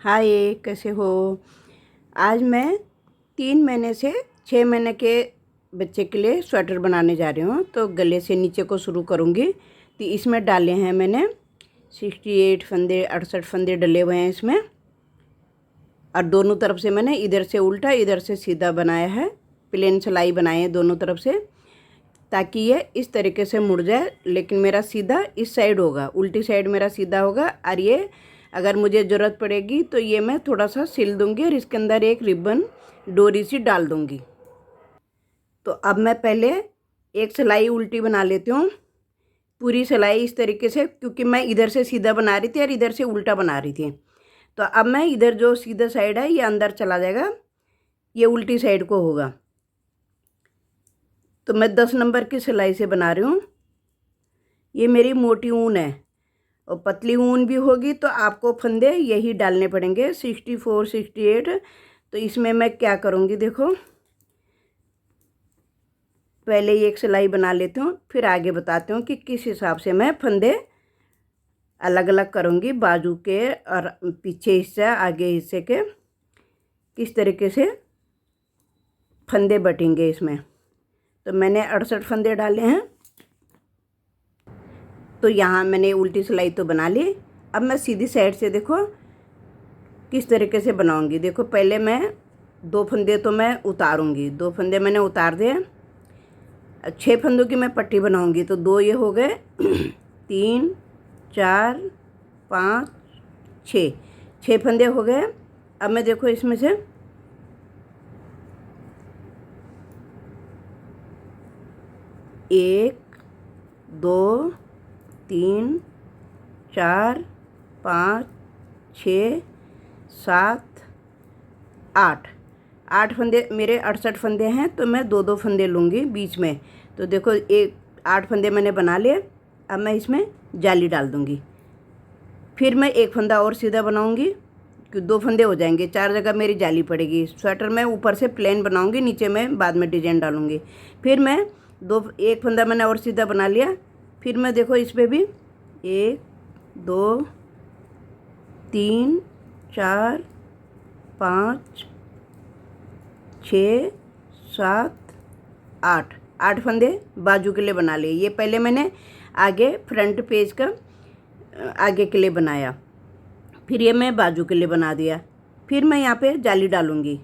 हाय, कैसे हो। आज मैं 3 महीने से 6 महीने के बच्चे के लिए स्वेटर बनाने जा रही हूँ। तो गले से नीचे को शुरू करूँगी। तो इसमें डाले हैं मैंने 68 फंदे, 68 फंदे डले हुए हैं इसमें। और दोनों तरफ से मैंने इधर से उल्टा इधर से सीधा बनाया है। प्लेन सिलाई बनाए हैं दोनों तरफ से, ताकि ये इस तरीके से मुड़ जाए। लेकिन मेरा सीधा इस साइड होगा, उल्टी साइड मेरा सीधा होगा। और ये अगर मुझे ज़रूरत पड़ेगी तो ये मैं थोड़ा सा सिल दूंगी और इसके अंदर एक रिबन डोरी सी डाल दूंगी। तो अब मैं पहले एक सिलाई उल्टी बना लेती हूँ, पूरी सिलाई इस तरीके से, क्योंकि मैं इधर से सीधा बना रही थी और इधर से उल्टा बना रही थी। तो अब मैं इधर जो सीधा साइड है ये अंदर चला जाएगा, ये उल्टी साइड को होगा। तो मैं 10 नंबर की सिलाई से बना रही हूँ। ये मेरी मोटी ऊन है और पतली ऊन भी होगी तो आपको फंदे यही डालने पड़ेंगे 64 68। तो इसमें मैं क्या करूँगी, देखो पहले ये एक सिलाई बना लेती हूँ, फिर आगे बताती हूँ कि किस हिसाब से मैं फंदे अलग अलग करूँगी। बाजू के और पीछे हिस्सा आगे हिस्से के किस तरीके से फंदे बटेंगे इसमें। तो मैंने 68 फंदे डाले हैं। तो यहाँ मैंने उल्टी सिलाई तो बना ली। अब मैं सीधी साइड से देखो किस तरीके से बनाऊंगी। देखो पहले मैं 2 फंदे तो मैं उतारूंगी, 2 फंदे मैंने उतार दिए। 6 फंदों की मैं पट्टी बनाऊंगी। तो 2 ये हो गए 3 4 5 6 फंदे हो गए। अब मैं देखो इसमें से 1 2 3 4 5 6 7 8 फंदे मेरे 68 फंदे हैं। तो मैं 2 फंदे लूँगी बीच में। तो देखो 8 फंदे मैंने बना लिए। अब मैं इसमें जाली डाल दूँगी। फिर मैं 1 फंदा और सीधा बनाऊँगी, कि 2 फंदे हो जाएंगे, 4 जगह मेरी जाली पड़ेगी। स्वेटर मैं ऊपर से प्लेन बनाऊँगी, नीचे मैं बाद में डिजाइन डालूँगी। फिर मैं 1 फंदा मैंने और सीधा बना लिया। फिर मैं देखो इस पर भी 1 2 3 4 5 6 7 8 फंदे बाजू के लिए बना लिए। ये पहले मैंने आगे फ्रंट पेज का आगे के लिए बनाया, फिर ये मैं बाजू के लिए बना दिया। फिर मैं यहाँ पे जाली डालूँगी।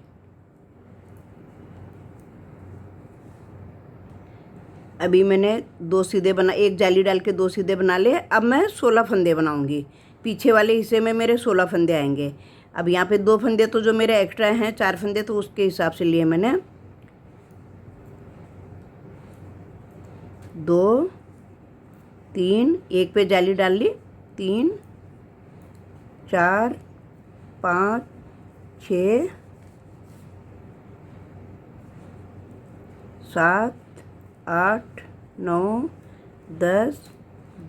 अभी मैंने 2 सीधे बना, एक जाली डाल के 2 सीधे बना लिए। अब मैं 16 फंदे बनाऊँगी। पीछे वाले हिस्से में मेरे 16 फंदे आएंगे। अब यहाँ पे 2 फंदे तो जो मेरे एक्स्ट्रा हैं, 4 फंदे, तो उसके हिसाब से लिए मैंने 2 3, एक पे जाली डाल ली, 3 4 5 6 7 8 9 10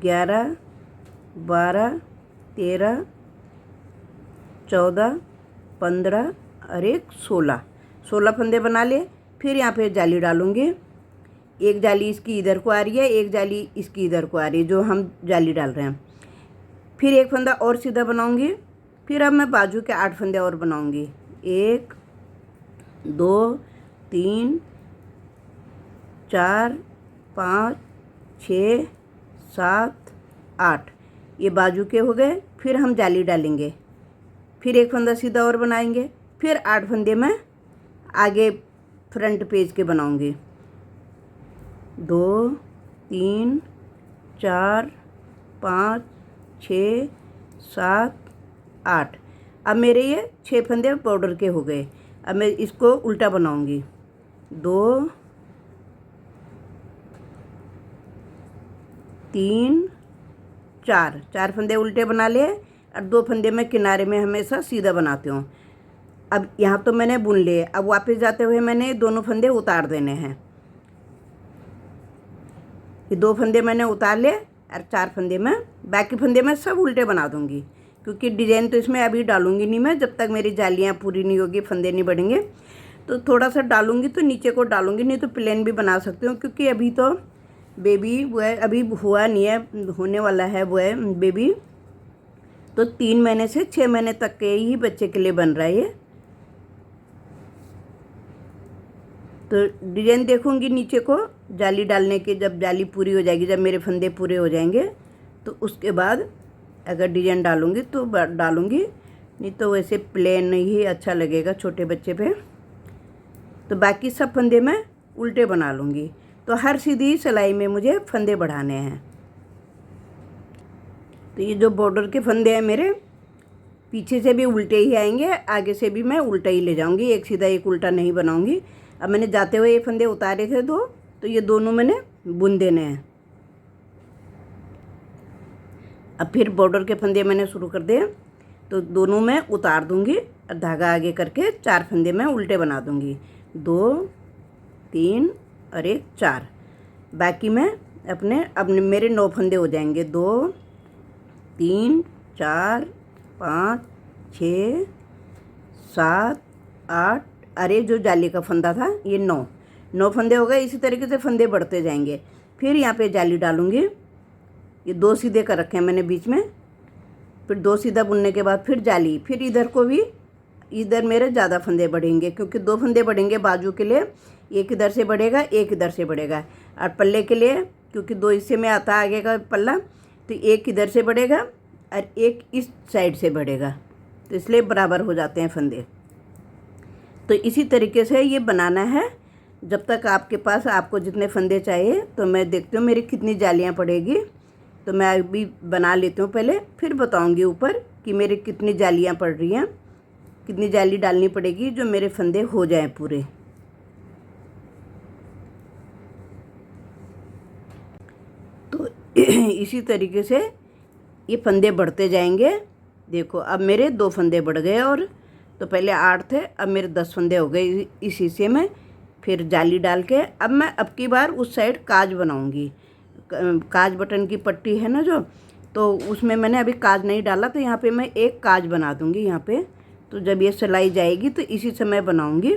11 12 13 14 15 और एक 16 फंदे बना लिए। फिर यहाँ पे जाली डालूँगी। एक जाली इसकी इधर को आ रही है, एक जाली इसकी इधर को आ रही है, जो हम जाली डाल रहे हैं। फिर 1 फंदा और सीधा बनाऊँगी। फिर अब मैं बाजू के 8 फंदे और बनाऊँगी। 1 2 3 4 5 6 7 8, ये बाजू के हो गए। फिर हम जाली डालेंगे। फिर 1 फंदा सीधा और बनाएंगे। फिर 8 फंदे मैं आगे फ्रंट पेज के बनाऊंगी। 2 3 4 5 6 7 8। अब मेरे ये 6 फंदे बॉर्डर के हो गए। अब मैं इसको उल्टा बनाऊंगी। 2 3 4 फंदे उल्टे बना लिए और 2 फंदे मैं किनारे में हमेशा सीधा बनाती हूँ। अब यहाँ तो मैंने बुन लिए। अब वापस जाते हुए मैंने दोनों फंदे उतार देने हैं। ये 2 फंदे मैंने उतार लिए और 4 फंदे में, बाकी फंदे मैं सब उल्टे बना दूँगी, क्योंकि डिजाइन तो इसमें अभी डालूँगी नहीं मैं, जब तक मेरी जालियाँ पूरी नहीं होगी, फंदे नहीं बढ़ेंगे। तो थोड़ा सा डालूँगी तो नीचे को डालूँगी, नहीं तो प्लेन भी बना सकती हूँ, क्योंकि अभी तो बेबी वो है, अभी हुआ नहीं है, होने वाला है वो है बेबी। तो 3 महीने से 6 महीने तक के ही बच्चे के लिए बन रहा है ये। तो डिजाइन देखूंगी नीचे को जाली डालने के, जब जाली पूरी हो जाएगी, जब मेरे फंदे पूरे हो जाएंगे तो उसके बाद अगर डिजाइन डालूंगी तो डालूंगी, नहीं तो वैसे प्लेन ही अच्छा लगेगा छोटे बच्चे पे। तो बाकी सब फंदे मैं उल्टे बना लूँगी। तो हर सीधी सिलाई में मुझे फंदे बढ़ाने हैं। तो ये जो बॉर्डर के फंदे हैं मेरे, पीछे से भी उल्टे ही आएंगे, आगे से भी मैं उल्टा ही ले जाऊंगी, एक सीधा एक उल्टा नहीं बनाऊंगी। अब मैंने जाते हुए ये फंदे उतारे थे दो, तो ये दोनों मैंने बुन देने हैं। अब फिर बॉर्डर के फंदे मैंने शुरू कर दिए, तो दोनों मैं उतार दूंगी और धागा आगे करके 4 फंदे मैं उल्टे बना दूंगी, 2 3 और 1 4। बाकी मैं अपने मेरे 9 फंदे हो जाएंगे, 2 3 4 5 6 7 8। अरे जो जाली का फंदा था ये 9 फंदे हो गए। इसी तरीके से फंदे बढ़ते जाएंगे। फिर यहाँ पे जाली डालूंगी। ये 2 सीधे कर रखे हैं मैंने बीच में, फिर 2 सीधा बुनने के बाद फिर जाली, फिर इधर को भी, इधर मेरे ज़्यादा फंदे बढ़ेंगे क्योंकि 2 फंदे बढ़ेंगे बाजू के लिए, एक इधर से बढ़ेगा एक इधर से बढ़ेगा। और पल्ले के लिए क्योंकि 2 हिस्से में आता आगे का पल्ला, तो एक इधर से बढ़ेगा और एक इस साइड से बढ़ेगा, तो इसलिए बराबर हो जाते हैं फंदे। तो इसी तरीके से ये बनाना है जब तक आपके पास, आपको जितने फंदे चाहिए। तो मैं देखती हूँ मेरी कितनी जालियाँ पड़ेगी, तो मैं अभी बना लेती हूँ पहले, फिर बताऊँगी ऊपर कि मेरी कितनी जालियाँ पड़ रही हैं, कितनी जाली डालनी पड़ेगी जो मेरे फंदे हो जाएं पूरे। तो इसी तरीके से ये फंदे बढ़ते जाएंगे। देखो अब मेरे 2 फंदे बढ़ गए, और तो पहले 8 थे, अब मेरे 10 फंदे हो गए इस हिस्से में। फिर जाली डाल के अब मैं अब की बार उस साइड काज बनाऊंगी। काज बटन की पट्टी है ना जो, तो उसमें मैंने अभी काज नहीं डाला, तो यहाँ पे मैं एक काज बना दूंगी यहाँ पे। तो जब ये सिलाई जाएगी तो इसी समय बनाऊंगी।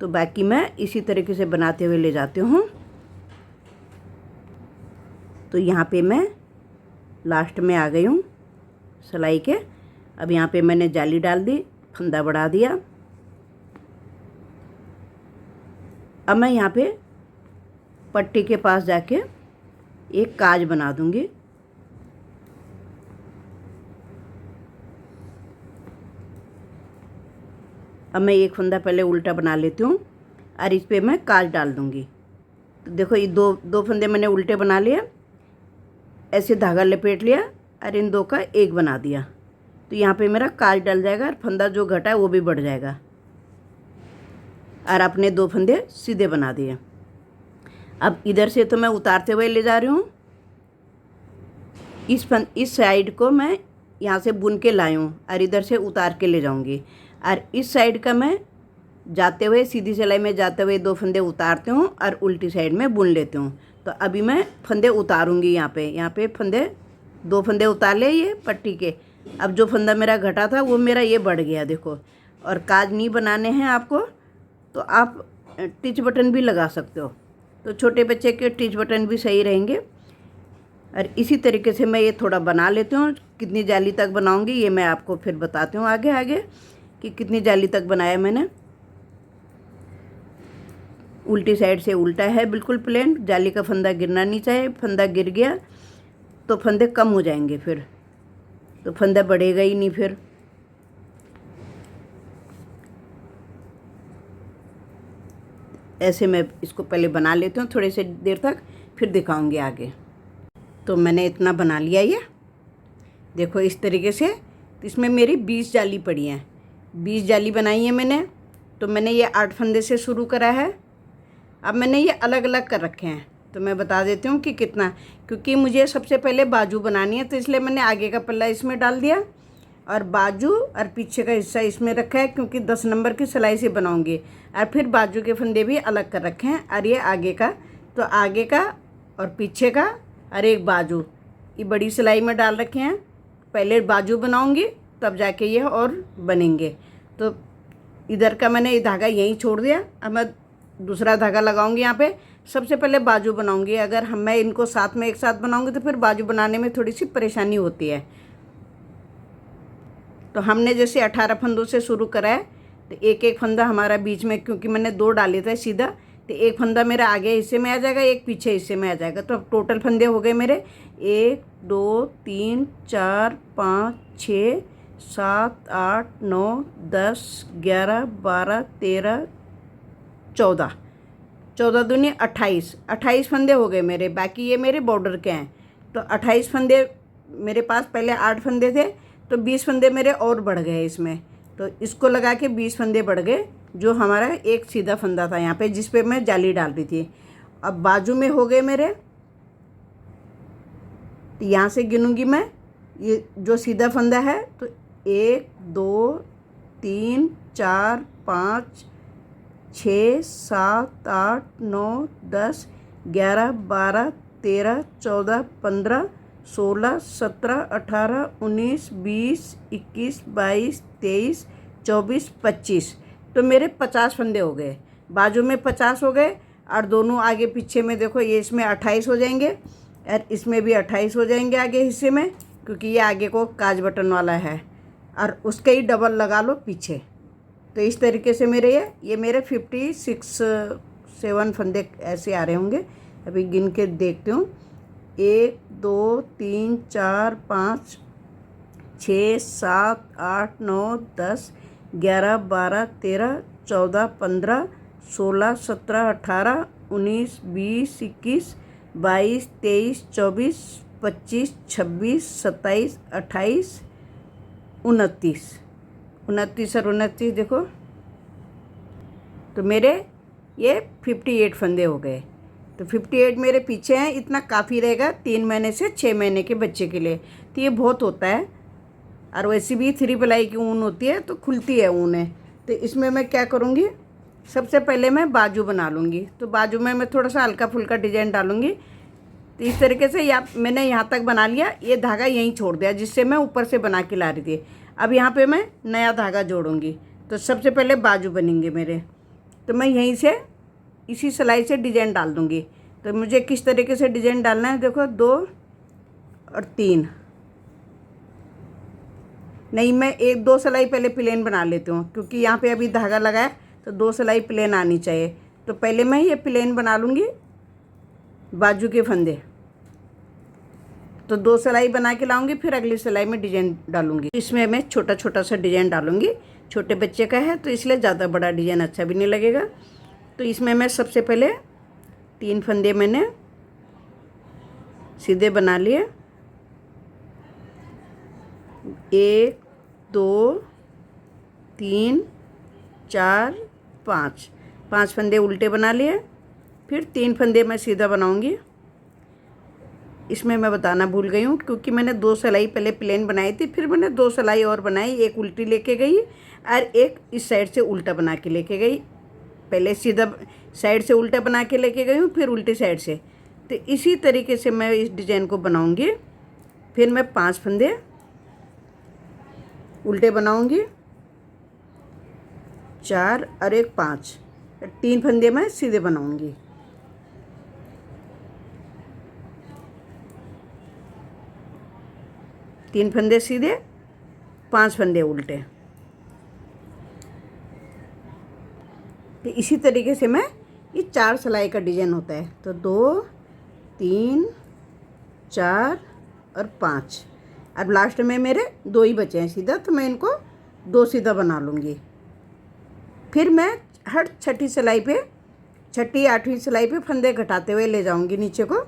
तो बाकी मैं इसी तरीके से बनाते हुए ले जाती हूँ। तो यहाँ पे मैं लास्ट में आ गई हूँ सिलाई के। अब यहाँ पे मैंने जाली डाल दी, फंदा बढ़ा दिया। अब मैं यहाँ पे पट्टी के पास जाके एक काज बना दूंगी। अब मैं एक फंदा पहले उल्टा बना लेती हूँ और इस पे मैं काज डाल दूंगी। तो देखो ये दो फंदे मैंने उल्टे बना लिए, ऐसे धागा लपेट लिया और इन 2 का एक बना दिया। तो यहाँ पे मेरा काज डल जाएगा और फंदा जो घटा है वो भी बढ़ जाएगा। और अपने 2 फंदे सीधे बना दिए। अब इधर से तो मैं उतारते हुए ले जा रही हूँ। इस साइड को मैं यहाँ से बुन के लाई हूँ और इधर से उतार के ले जाऊँगी। और इस साइड का मैं जाते हुए, सीधी सिलाई में जाते हुए 2 फंदे उतारती हूँ और उल्टी साइड में बुन लेती हूँ। तो अभी मैं फंदे उतारूँगी। यहाँ पे फंदे 2 फंदे उतार ले ये पट्टी के। अब जो फंदा मेरा घटा था वो मेरा ये बढ़ गया देखो। और काज नहीं बनाने हैं आपको तो आप टिच बटन भी लगा सकते हो, तो छोटे बच्चे के टिच बटन भी सही रहेंगे। और इसी तरीके से मैं ये थोड़ा बना लेती हूँ। कितनी जाली तक बनाऊँगी ये मैं आपको फिर बताती हूँ आगे कि कितनी जाली तक बनाया मैंने। उल्टी साइड से उल्टा है बिल्कुल प्लेन, जाली का फंदा गिरना नहीं चाहिए। फंदा गिर गया तो फंदे कम हो जाएंगे, फिर तो फंदा बढ़ेगा ही नहीं। फिर ऐसे मैं इसको पहले बना लेती हूँ थोड़ी सी देर तक, फिर दिखाऊंगी आगे। तो मैंने इतना बना लिया ये देखो इस तरीके से। तो इसमें मेरी 20 जाली पड़ी हैं, 20 जाली बनाई है मैंने। तो मैंने ये 8 फंदे से शुरू करा है। अब मैंने ये अलग अलग कर रखे हैं, तो मैं बता देती हूँ कि कितना, क्योंकि मुझे सबसे पहले बाजू बनानी है, तो इसलिए मैंने आगे का पल्ला इसमें डाल दिया और बाजू और पीछे का हिस्सा इसमें रखा है, क्योंकि 10 नंबर की सिलाई से बनाऊंगी। और फिर बाजू के फंदे भी अलग कर रखे हैं। और ये आगे का, तो आगे का और पीछे का और एक बाजू, ये बड़ी सिलाई में डाल रखे हैं। पहले बाजू बनाऊंगी तब जाके ये और बनेंगे। तो इधर का मैंने ये धागा यहीं छोड़ दिया। अब मैं दूसरा धागा लगाऊंगी यहाँ पे। सबसे पहले बाजू बनाऊंगी। अगर मैं इनको साथ में एक साथ बनाऊंगी तो फिर बाजू बनाने में थोड़ी सी परेशानी होती है। तो हमने जैसे 18 फंदों से शुरू करा है, तो एक एक फंदा हमारा बीच में, क्योंकि मैंने 2 डाले थे सीधा, तो एक फंदा मेरा आगे हिस्से में आ जाएगा, एक पीछे हिस्से में आ जाएगा। तो अब टोटल फंदे हो गए मेरे 1 2 3 4 5 6 7 8 9 10 11 12 13 14, 14 दूनी 28 फंदे हो गए मेरे। बाकी ये मेरे बॉर्डर के हैं, तो 28 फंदे मेरे पास। पहले 8 फंदे थे, तो 20 फंदे मेरे और बढ़ गए इसमें, तो इसको लगा के 20 फंदे बढ़ गए, जो हमारा एक सीधा फंदा था यहाँ पे जिस पे मैं जाली डाल रही थी। अब बाजू में हो गए मेरे, तो यहाँ से गिनूंगी मैं, ये जो सीधा फंदा है, तो 1 2 3 4 5 6 7 8 9 10 11 12 13 14 15 16 17 18 19 20 21 22 23 24 25, तो मेरे 50 फंदे हो गए। बाजू में 50 हो गए, और दोनों आगे पीछे में देखो, ये इसमें 28 हो जाएंगे और इसमें भी 28 हो जाएंगे आगे हिस्से में, क्योंकि ये आगे को काज बटन वाला है, और उसके ही डबल लगा लो पीछे। तो इस तरीके से मेरे ये मेरे 57 फंदे ऐसे आ रहे होंगे। अभी गिन के देखती हूँ, 1 2 3 4 5 6 7 8 9 10 11 12 13 14 15 16 17 18 19 20 21 22 23 24 25 26 27 28 29 और 29 देखो, तो मेरे ये 58 फंदे हो गए। तो 58 मेरे पीछे हैं, इतना काफ़ी रहेगा 3 महीने से 6 महीने के बच्चे के लिए, तो ये बहुत होता है। और वैसे भी 3 प्लाई की ऊन होती है, तो खुलती है ऊन है। तो इसमें मैं क्या करूँगी, सबसे पहले मैं बाजू बना लूँगी। तो बाजू में मैं थोड़ा सा हल्का फुल्का डिजाइन डालूँगी। तो इस तरीके से मैंने यहाँ तक बना लिया, ये धागा यहीं छोड़ दिया जिससे मैं ऊपर से बना के ला रही थी। अब यहाँ पे मैं नया धागा जोड़ूंगी। तो सबसे पहले बाजू बनेंगे मेरे, तो मैं यहीं से इसी सिलाई से डिजाइन डाल दूँगी। तो मुझे किस तरीके से डिजाइन डालना है, देखो 2 और 3 नहीं, मैं 1-2 सिलाई पहले प्लेन बना लेती हूँ, क्योंकि यहाँ पे अभी धागा लगा है, तो 2 सिलाई प्लेन आनी चाहिए। तो पहले मैं ये प्लेन बना लूँगी बाजू के फंदे, तो 2 सिलाई बना के लाऊंगी, फिर अगली सिलाई में डिजाइन डालूंगी। इसमें मैं छोटा छोटा सा डिजाइन डालूंगी, छोटे बच्चे का है तो इसलिए ज़्यादा बड़ा डिजाइन अच्छा भी नहीं लगेगा। तो इसमें मैं सबसे पहले 3 फंदे मैंने सीधे बना लिए, 1 2 3 4 5 फंदे उल्टे बना लिए, फिर 3 फंदे मैं सीधा बनाऊंगी। इसमें मैं बताना भूल गई हूँ, क्योंकि मैंने 2 सिलाई पहले प्लेन बनाई थी, फिर मैंने 2 सिलाई और बनाई, एक उल्टी लेके गई और एक इस साइड से उल्टा बना के लेके गई। पहले सीधा साइड से उल्टा बना के लेके गई हूँ, फिर उल्टी साइड से। तो इसी तरीके से मैं इस डिज़ाइन को बनाऊँगी। फिर मैं 5 फंदे उल्टे बनाऊँगी, 4 और एक 5, 3 फंदे मैं सीधे बनाऊँगी। तीन फंदे सीधे, 5 फंदे उल्टे। तो इसी तरीके से मैं ये 4 सिलाई का डिजाइन होता है। तो 2 3 4 और 5, अब लास्ट में मेरे 2 ही बचे हैं सीधा, तो मैं इनको 2 सीधा बना लूँगी। फिर मैं हर छठी सिलाई पे, छठी 8वीं सिलाई पे फंदे घटाते हुए ले जाऊँगी नीचे को।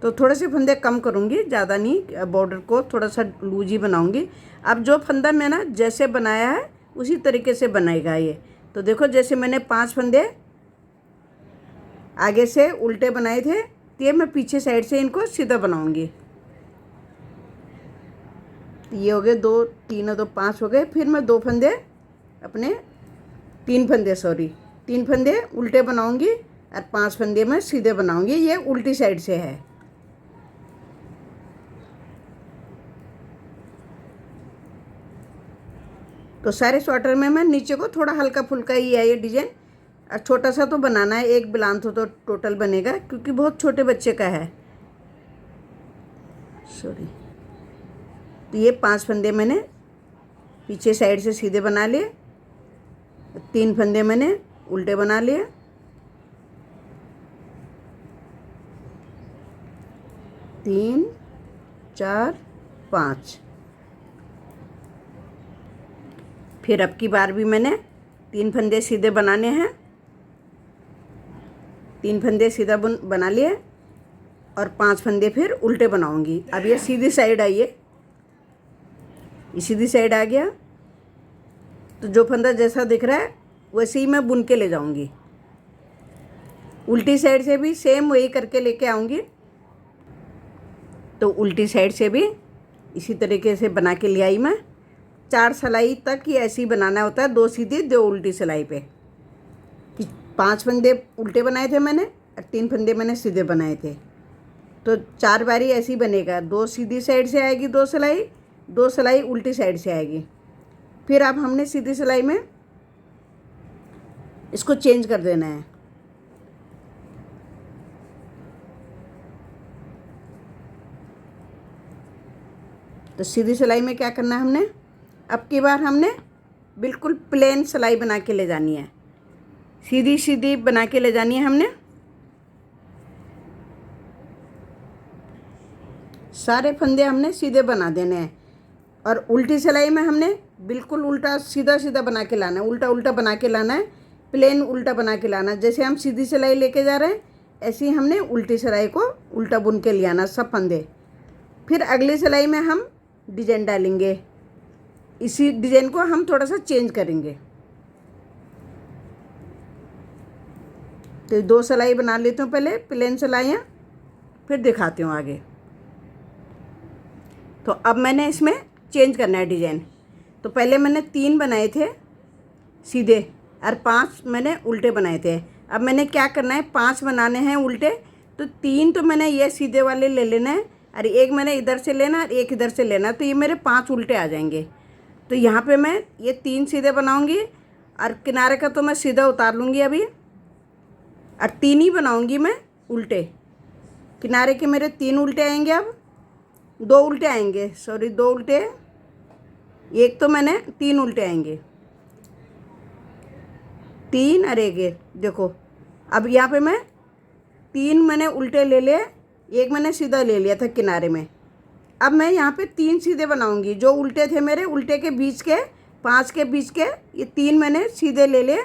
तो थोड़े से फंदे कम करूँगी, ज़्यादा नहीं, बॉर्डर को थोड़ा सा लूज ही बनाऊँगी। अब जो फंदा मैंने जैसे बनाया है उसी तरीके से बनाएगा ये। तो देखो, जैसे मैंने 5 फंदे आगे से उल्टे बनाए थे, तो ये मैं पीछे साइड से इनको सीधा बनाऊँगी। ये हो गए 2 3 और 2 5 हो गए। फिर मैं 2 फंदे अपने 3 फंदे उल्टे बनाऊँगी और 5 फंदे मैं सीधे बनाऊँगी। ये उल्टी साइड से है। तो सारे स्वेटर में मैं नीचे को थोड़ा हल्का फुल्का ही है ये डिजाइन, और छोटा सा तो बनाना है, एक बिलांथ तो टोटल बनेगा, क्योंकि बहुत छोटे बच्चे का है। सॉरी। तो ये 5 फंदे मैंने पीछे साइड से सीधे बना लिए, 3 फंदे मैंने उल्टे बना लिए। तीन, 4, 5। फिर अब की बार भी मैंने 3 फंदे सीधे बनाने हैं। 3 फंदे सीधा बना लिए और 5 फंदे फिर उल्टे बनाऊंगी। अब ये सीधी साइड आई है, ये सीधी साइड आ गया, तो जो फंदा जैसा दिख रहा है वैसे ही मैं बुन के ले जाऊंगी। उल्टी साइड से भी सेम वही करके लेके आऊंगी। तो उल्टी साइड से भी इसी तरीके से बना के ले आई मैं। 4 सिलाई तक ही ऐसे ही बनाना होता है, 2 सीधी 2 उल्टी सिलाई पे। 5 फंदे उल्टे बनाए थे मैंने और 3 फंदे मैंने सीधे बनाए थे। तो 4 बारी ऐसे ही बनेगा, 2 सीधी साइड से आएगी 2 सिलाई, 2 सिलाई उल्टी साइड से आएगी। फिर अब हमने सीधी सिलाई में इसको चेंज कर देना है। तो सीधी सिलाई में क्या करना है हमने, अब की बार हमने बिल्कुल प्लेन सिलाई बना के ले जानी है, सीधी सीधी बना के ले जानी है हमने। सारे फंदे हमने सीधे बना देने हैं और उल्टी सिलाई में हमने बिल्कुल उल्टा सीधा सीधा बना के लाना है, उल्टा उल्टा बना के लाना है, प्लेन उल्टा बना के लाना है। जैसे हम सीधी सिलाई लेके जा रहे हैं ऐसे ही हमने उल्टी सिलाई को उल्टा बुन के ले आना सब फंदे। फिर अगली सिलाई में हम डिजाइन डालेंगे, इसी डिजाइन को हम थोड़ा सा चेंज करेंगे। तो 2 सिलाई बना लेती हूँ पहले प्लेन सिलाइयाँ, फिर दिखाती हूँ आगे। तो अब मैंने इसमें चेंज करना है डिजाइन। तो पहले मैंने 3 बनाए थे सीधे और 5 मैंने उल्टे बनाए थे। अब मैंने क्या करना है, 5 बनाने हैं उल्टे, तो 3 तो मैंने ये सीधे वाले ले लेना है और 1 मैंने इधर से लेना और 1 इधर से लेना, तो ये मेरे 5 उल्टे आ जाएंगे। तो यहाँ पे मैं ये 3 सीधे बनाऊंगी और किनारे का तो मैं सीधा उतार लूँगी अभी, और 3 ही बनाऊंगी मैं उल्टे। किनारे के मेरे 3 उल्टे आएंगे, अब 2 उल्टे आएंगे, सॉरी 2 उल्टे, एक तो मैंने 3 उल्टे आएंगे, 3 और 1 देखो। अब यहाँ पे मैं 3 मैंने उल्टे ले लिए, 1 मैंने सीधा ले लिया था किनारे में। अब मैं यहाँ पे 3 सीधे बनाऊंगी, जो उल्टे थे मेरे, उल्टे के बीच के 5 के बीच के ये 3 मैंने सीधे ले लिए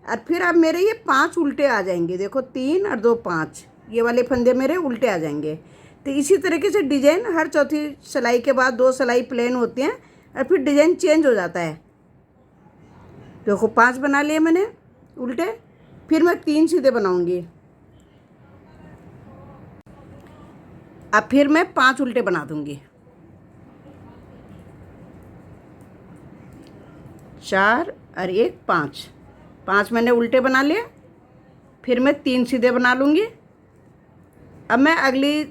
और फिर अब मेरे ये 5 उल्टे आ जाएंगे। देखो 3 और 2 5, ये वाले फंदे मेरे उल्टे आ जाएंगे। तो इसी तरीके से डिजाइन हर चौथी सिलाई के बाद 2 सिलाई प्लेन होती हैं और फिर डिजाइन चेंज हो जाता है। देखो 5 बना लिए मैंने उल्टे, फिर मैं 3 सीधे बनाऊंगी, अब फिर मैं 5 उल्टे बना दूंगी। 4 और 1 5, 5 मैंने उल्टे बना लिए, फिर मैं 3 सीधे बना लूँगी। अब मैं अगली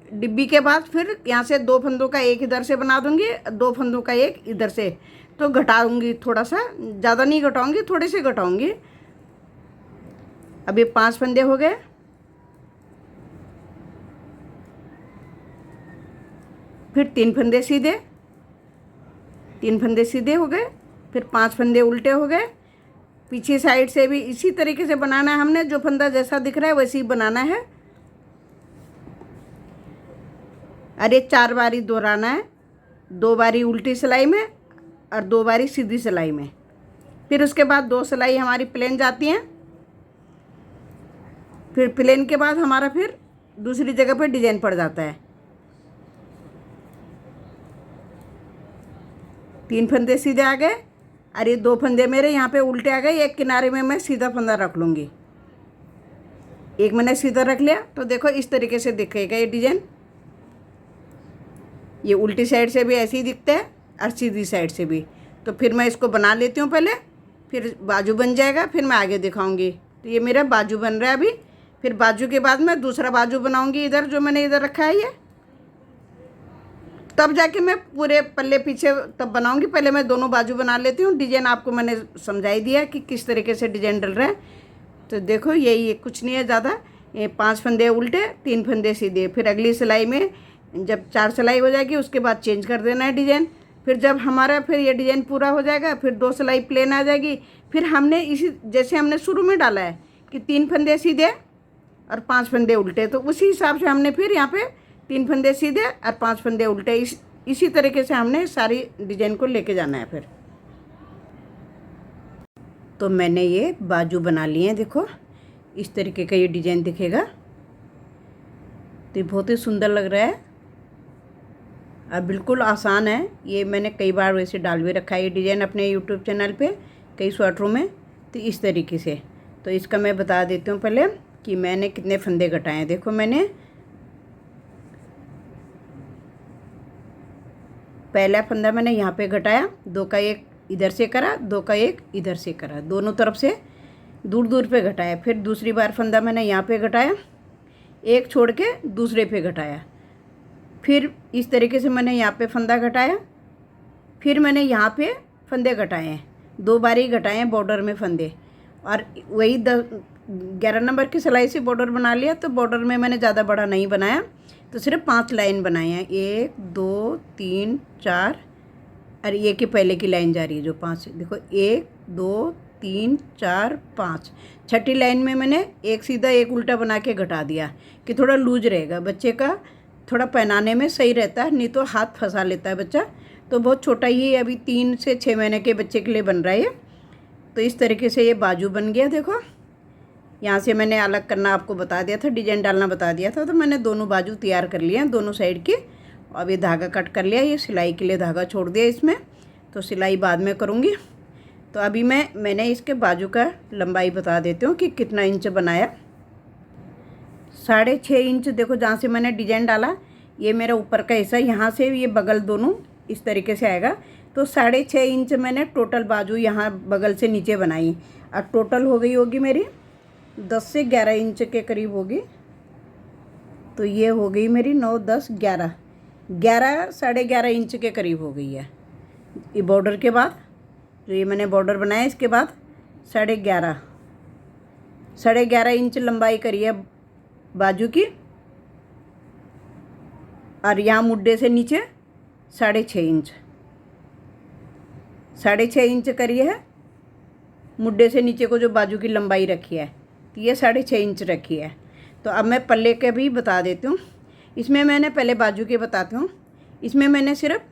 डिब्बी के बाद फिर यहाँ से 2 फंदों का 1 इधर से बना दूँगी, 2 फंदों का 1 इधर से, तो घटाऊँगी थोड़ा सा, ज़्यादा नहीं घटाऊँगी, थोड़े से घटाऊँगी। अब ये 5 फंदे हो गए, फिर 3 फंदे सीधे, 3 फंदे सीधे हो गए, फिर 5 फंदे उल्टे हो गए। पीछे साइड से भी इसी तरीके से बनाना है हमने, जो फंदा जैसा दिख रहा है वैसे ही बनाना है। अरे 4 बारी दोहराना है, 2 बारी उल्टी सिलाई में और 2 बारी सीधी सिलाई में। फिर उसके बाद 2 सिलाई हमारी प्लेन जाती हैं, फिर प्लेन के बाद हमारा फिर दूसरी जगह पर डिजाइन पड़ जाता है। 3 फंदे सीधे आ गए और ये 2 फंदे मेरे यहाँ पे उल्टे आ गए। एक किनारे में मैं सीधा फंदा रख लूँगी, एक मैंने सीधा रख लिया। तो देखो इस तरीके से दिखेगा ये डिजाइन। ये उल्टी साइड से भी ऐसे ही दिखता है और सीधी साइड से भी। तो फिर मैं इसको बना लेती हूँ पहले, फिर बाजू बन जाएगा, फिर मैं आगे दिखाऊंगी। तो ये मेरा बाजू बन रहा है अभी। फिर बाजू के बाद मैं दूसरा बाजू बनाऊंगी, इधर जो मैंने इधर रखा है ये, तब जाके मैं पूरे पल्ले पीछे तब बनाऊंगी। पहले मैं दोनों बाजू बना लेती हूँ। डिजाइन आपको मैंने समझाई दिया कि किस तरीके से डिजाइन डल रहा है। तो देखो यही कुछ नहीं है ज़्यादा, ये 5 फंदे उल्टे, 3 फंदे सीधे। फिर अगली सिलाई में जब 4 सिलाई हो जाएगी उसके बाद चेंज कर देना है डिजाइन। फिर जब हमारा फिर ये डिज़ाइन पूरा हो जाएगा, फिर 2 सिलाई प्लेन आ जाएगी। फिर हमने इसी जैसे हमने शुरू में डाला है कि 3 फंदे सीधे और 5 फंदे उल्टे, तो उसी हिसाब से हमने फिर यहाँ पे 3 फंदे सीधे और 5 फंदे उल्टे, इसी तरीके से हमने सारी डिज़ाइन को लेके जाना है। फिर तो मैंने ये बाजू बना लिए हैं, देखो इस तरीके का ये डिज़ाइन दिखेगा। तो ये बहुत ही सुंदर लग रहा है और बिल्कुल आसान है। ये मैंने कई बार वैसे डाल भी रखा है ये डिज़ाइन अपने यूट्यूब चैनल पे कई स्वेटरों में। तो इस तरीके से, तो इसका मैं बता देती हूँ पहले कि मैंने कितने फंदे घटाए हैं। देखो मैंने पहला फंदा मैंने यहाँ पे घटाया, 2 का 1 इधर से करा, 2 का 1 इधर से करा, दोनों तरफ से दूर दूर पे घटाया। फिर दूसरी बार फंदा मैंने यहाँ पे घटाया, 1 छोड़ के दूसरे पे घटाया। फिर इस तरीके से मैंने यहाँ पे फंदा घटाया, फिर मैंने यहाँ पे फंदे घटाए हैं, 2 बार ही घटाए हैं बॉर्डर में फंदे। और वही 11 नंबर की सिलाई से बॉर्डर बना लिया। तो बॉर्डर में मैंने ज़्यादा बड़ा नहीं बनाया, तो सिर्फ 5 लाइन बनाए हैं, 1 2 3 4 और ये की पहले की लाइन जा रही है जो 5, देखो 1 2 3 4 5। छठी लाइन में मैंने 1 सीधा 1 उल्टा बना के घटा दिया कि थोड़ा लूज रहेगा, बच्चे का थोड़ा पहनाने में सही रहता है, नहीं तो हाथ फंसा लेता है बच्चा। तो बहुत छोटा ही अभी 3 से 6 महीने के बच्चे के लिए बन रहा है ये। तो इस तरीके से ये बाजू बन गया। देखो यहाँ से मैंने अलग करना आपको बता दिया था, डिजाइन डालना बता दिया था। तो मैंने दोनों बाजू तैयार कर लिए हैं दोनों साइड की। अब ये धागा कट कर लिया, ये सिलाई के लिए धागा छोड़ दिया इसमें, तो सिलाई बाद में करूँगी। तो अभी मैंने इसके बाजू का लंबाई बता देती हूँ कि कितना इंच बनाया। 6.5 इंच, देखो जहाँ से मैंने डिजाइन डाला ये मेरा ऊपर का हिस्सा, यहाँ से ये बगल दोनों इस तरीके से आएगा। तो 6.5 इंच मैंने टोटल बाजू यहाँ बगल से नीचे बनाई। और टोटल हो गई होगी मेरी 10 से 11 इंच के करीब होगी। तो ये हो गई मेरी 9 10 11 11.5 इंच के करीब हो गई है। ये बॉर्डर के बाद जो ये मैंने बॉर्डर बनाया इसके बाद 11.5 इंच लंबाई करी है बाजू की। और यहाँ मुड्डे से नीचे 6.5 इंच, 6.5 इंच करी है मुड्डे से नीचे को जो बाजू की लंबाई रखी है, तो ये 6.5 इंच रखी है। तो अब मैं पल्ले के भी बता देती हूँ। इसमें मैंने पहले बाजू के बताती हूँ। इसमें मैंने सिर्फ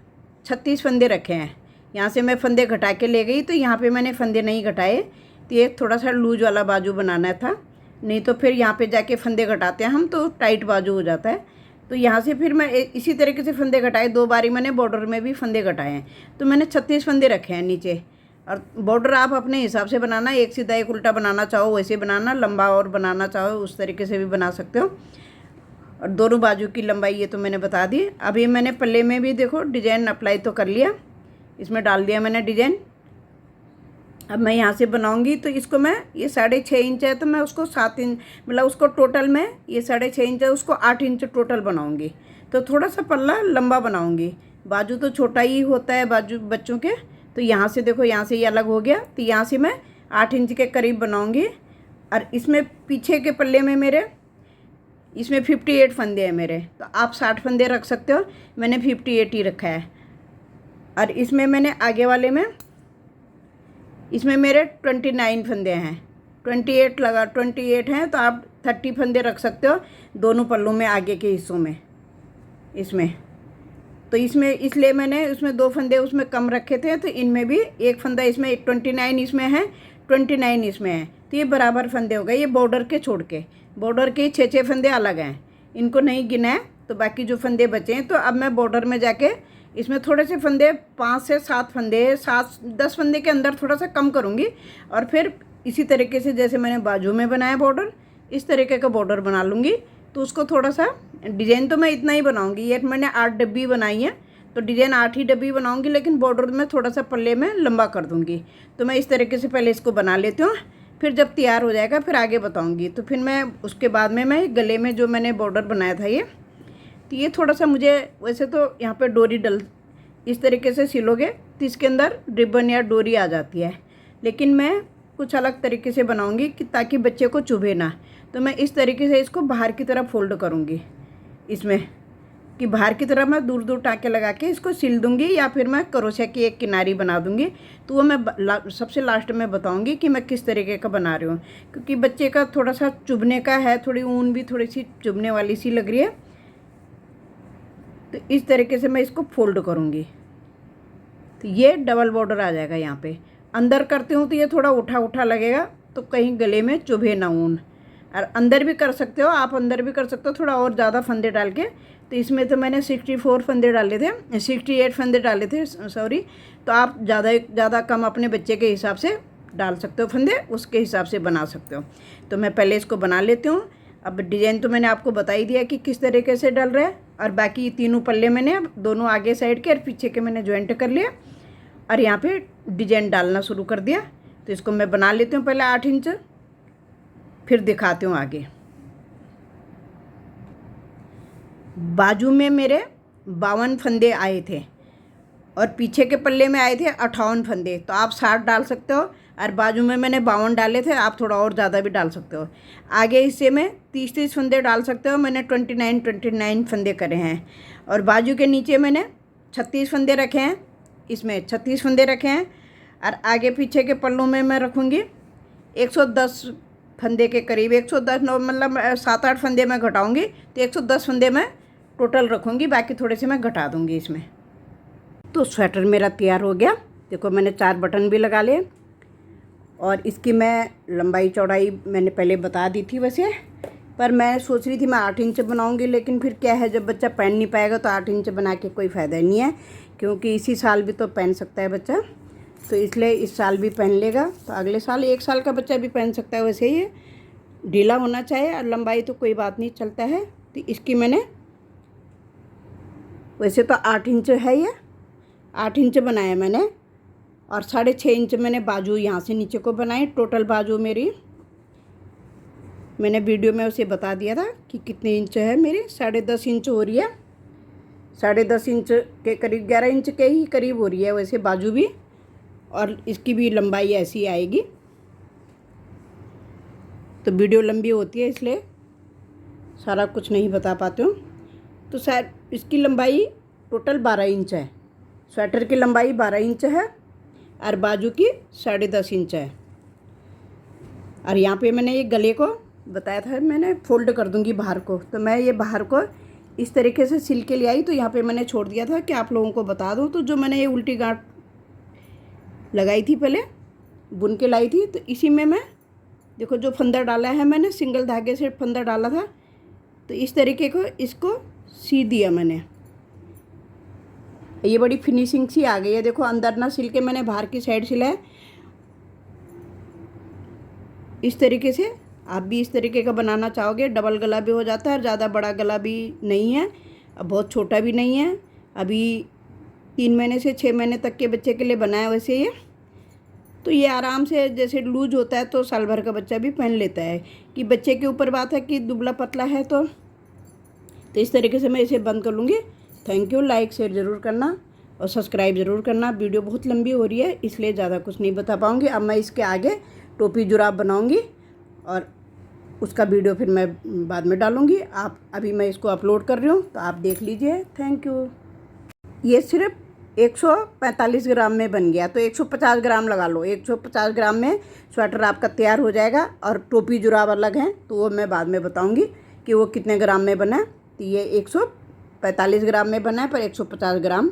36 फंदे रखे हैं। यहाँ से मैं फंदे घटा के ले गई, तो यहाँ पे मैंने फंदे नहीं घटाए। तो ये थोड़ा सा लूज वाला बाजू बनाना था, नहीं तो फिर यहाँ पे जाके फंदे घटाते हैं हम तो टाइट बाजू हो जाता है। तो यहाँ से फिर मैं इसी तरीके से फंदे घटाए, 2 बारी मैंने बॉर्डर में भी फंदे घटाए हैं। तो मैंने 36 फंदे रखे हैं नीचे। और बॉर्डर आप अपने हिसाब से बनाना, 1 सीधा 1 उल्टा बनाना चाहो वैसे बनाना, लंबा और बनाना चाहो उस तरीके से भी बना सकते हो। और दोनों बाजू की लंबाई ये तो मैंने बता दी। अभी मैंने पल्ले में भी देखो डिजाइन अप्लाई तो कर लिया, इसमें डाल दिया मैंने डिजाइन। अब मैं यहाँ से बनाऊंगी, तो इसको मैं ये 6.5 इंच है तो मैं उसको 7 इंच, मतलब उसको टोटल में ये 6.5 इंच है उसको 8 इंच टोटल बनाऊंगी। तो थोड़ा सा पल्ला लंबा बनाऊंगी, बाजू तो छोटा ही होता है बाजू बच्चों के। तो यहाँ से देखो यहाँ से ये अलग हो गया, तो यहाँ से मैं 8 इंच के करीब बनाऊंगी। और इसमें पीछे के पल्ले में मेरे इसमें 58 फंदे हैं मेरे, तो आप 60 फंदे रख सकते हो, मैंने 58 ही रखा है। और इसमें मैंने आगे वाले में इसमें मेरे 29 फंदे हैं, 28 हैं, तो आप 30 फंदे रख सकते हो दोनों पल्लों में आगे के हिस्सों में इसमें। तो इसमें इसलिए मैंने उसमें 2 फंदे उसमें कम रखे थे, तो इनमें भी 1 फंदा इसमें 29 इसमें है, 29 इसमें है। तो ये बराबर फंदे हो गए। ये बॉर्डर के छोड़ के, बॉर्डर के 6 फंदे अलग हैं, इनको नहीं गिना है। तो बाकी जो फंदे बचे हैं, तो अब मैं बॉर्डर में जाके इसमें थोड़े से फंदे 5 से 7 फंदे 7-10 फंदे के अंदर थोड़ा सा कम करूँगी। और फिर इसी तरीके से जैसे मैंने बाजू में बनाया बॉर्डर, इस तरीके का बॉर्डर बना लूँगी। तो उसको थोड़ा सा डिज़ाइन तो मैं इतना ही बनाऊँगी, ये मैंने 8 डब्बी बनाई है, तो डिज़ाइन 8 ही डब्बी बनाऊँगी, लेकिन बॉर्डर में थोड़ा सा पल्ले में लंबा कर दूँगी। तो मैं इस तरीके से पहले इसको बना लेती हूँ, फिर जब तैयार हो जाएगा फिर आगे बताऊँगी। तो फिर मैं उसके बाद में मैं गले में जो मैंने बॉर्डर बनाया था ये, तो ये थोड़ा सा मुझे, वैसे तो यहाँ पे डोरी डल इस तरीके से सिलोगे तो इसके अंदर रिबन या डोरी आ जाती है, लेकिन मैं कुछ अलग तरीके से बनाऊंगी कि ताकि बच्चे को चुभे ना। तो मैं इस तरीके से इसको बाहर की तरफ फोल्ड करूँगी इसमें, कि बाहर की तरफ मैं दूर दूर टाँके लगा के इसको सिल दूंगी या फिर मैं क्रोशिया की एक किनारी बना दूंगी। तो वो मैं सबसे लास्ट में बताऊंगी कि मैं किस तरीके का बना रही हूँ, क्योंकि बच्चे का थोड़ा सा चुभने का है, थोड़ी ऊन भी थोड़ी सी चुभने वाली सी लग रही है। तो इस तरीके से मैं इसको फोल्ड करूँगी तो ये डबल बॉर्डर आ जाएगा। यहाँ पे अंदर करती हूँ तो ये थोड़ा उठा उठा लगेगा, तो कहीं गले में चुभे ना ऊन। और अंदर भी कर सकते हो आप, अंदर भी कर सकते हो थोड़ा और ज़्यादा फंदे डाल के। तो इसमें तो मैंने 64 फंदे डाले थे, 68 फंदे डाले थे सॉरी। तो आप ज़्यादा कम अपने बच्चे के हिसाब से डाल सकते हो फंदे, उसके हिसाब से बना सकते हो। तो मैं पहले इसको बना लेती हूँ। अब डिज़ाइन तो मैंने आपको बता ही दिया कि किस तरीके से डल रहा है। और बाकी तीनों पल्ले मैंने दोनों आगे साइड के और पीछे के मैंने ज्वाइंट कर लिया और यहाँ पे डिजाइन डालना शुरू कर दिया। तो इसको मैं बना लेती हूँ पहले 8 इंच, फिर दिखाती हूँ आगे। बाजू में मेरे 52 फंदे आए थे और पीछे के पल्ले में आए थे 58 फंदे। तो आप 60 डाल सकते हो, और बाजू में मैंने 52 डाले थे, आप थोड़ा और ज़्यादा भी डाल सकते हो। आगे हिस्से में 30 फंदे डाल सकते हो, मैंने 29 फंदे करे हैं। और बाजू के नीचे मैंने 36 फंदे रखे हैं, इसमें 36 फंदे रखे हैं। और आगे पीछे के पल्लों में मैं रखूँगी 110 फंदे के करीब, 110 मतलब 7-8 फंदे मैं घटाऊँगी, तो 110 फंदे मैं टोटल रखूँगी, बाकी थोड़े से मैं घटा दूँगी इसमें। तो स्वेटर मेरा तैयार हो गया। देखो मैंने 4 बटन भी लगा लिए और इसकी मैं लंबाई चौड़ाई मैंने पहले बता दी थी वैसे, पर मैं सोच रही थी मैं 8 इंच बनाऊंगी, लेकिन फिर क्या है जब बच्चा पहन नहीं पाएगा तो 8 इंच बना के कोई फ़ायदा नहीं है, क्योंकि इसी साल भी तो पहन सकता है बच्चा। तो इसलिए इस साल भी पहन लेगा तो अगले साल 1 साल का बच्चा भी पहन सकता है। वैसे ये ढीला होना चाहिए और लंबाई तो कोई बात नहीं चलता है। तो इसकी मैंने वैसे तो 8 इंच है, ये 8 इंच बनाया मैंने, और 6.5 इंच मैंने बाजू यहाँ से नीचे को बनाई। टोटल बाजू मेरी मैंने वीडियो में उसे बता दिया था कि कितने इंच है, मेरी 10.5 इंच हो रही है, 10.5 इंच के करीब 11 इंच के ही करीब हो रही है वैसे बाजू भी। और इसकी भी लंबाई ऐसी आएगी। तो वीडियो लंबी होती है इसलिए सारा कुछ नहीं बता पाती हूँ। तो शायद इसकी लंबाई टोटल 12 इंच है, स्वेटर की लंबाई 12 इंच है और बाजू की 10.5 इंच है। और यहाँ पे मैंने ये गले को बताया था मैंने फोल्ड कर दूँगी बाहर को, तो मैं ये बाहर को इस तरीके से सिल के ले आई। तो यहाँ पे मैंने छोड़ दिया था कि आप लोगों को बता दूँ। तो जो मैंने ये उल्टी गांठ लगाई थी पहले बुन के लाई थी, तो इसी में मैं देखो जो फंदा डाला है मैंने सिंगल धागे से फंदा डाला था, तो इस तरीके को इसको सी दिया मैंने। ये बड़ी फिनिशिंग सी आ गई है। देखो अंदर ना सिल के मैंने बाहर की साइड सिला है। इस तरीके से आप भी इस तरीके का बनाना चाहोगे, डबल गला भी हो जाता है, ज़्यादा बड़ा गला भी नहीं है, अब बहुत छोटा भी नहीं है। अभी 3 महीने से 6 महीने तक के बच्चे के लिए बनाया वैसे ये। तो ये आराम से जैसे लूज होता है तो साल भर का बच्चा भी पहन लेता है, कि बच्चे के ऊपर बात है कि दुबला पतला है। तो इस तरीके से मैं इसे बंद कर लूँगी। थैंक यू, लाइक शेयर ज़रूर करना और सब्सक्राइब ज़रूर करना। वीडियो बहुत लंबी हो रही है इसलिए ज़्यादा कुछ नहीं बता पाऊँगी। अब मैं इसके आगे टोपी जुराब बनाऊँगी और उसका वीडियो फिर मैं बाद में डालूँगी। आप अभी मैं इसको अपलोड कर रही हूँ तो आप देख लीजिए। Thank you. ये सिर्फ 145 ग्राम में बन गया, तो 150 ग्राम लगा लो। 150 ग्राम में स्वेटर आपका तैयार हो जाएगा। और टोपी जुराब अलग हैं तो वो मैं बाद में बताऊंगी कि वो कितने ग्राम में बना है। तो ये 145 ग्राम में बना है पर 150 ग्राम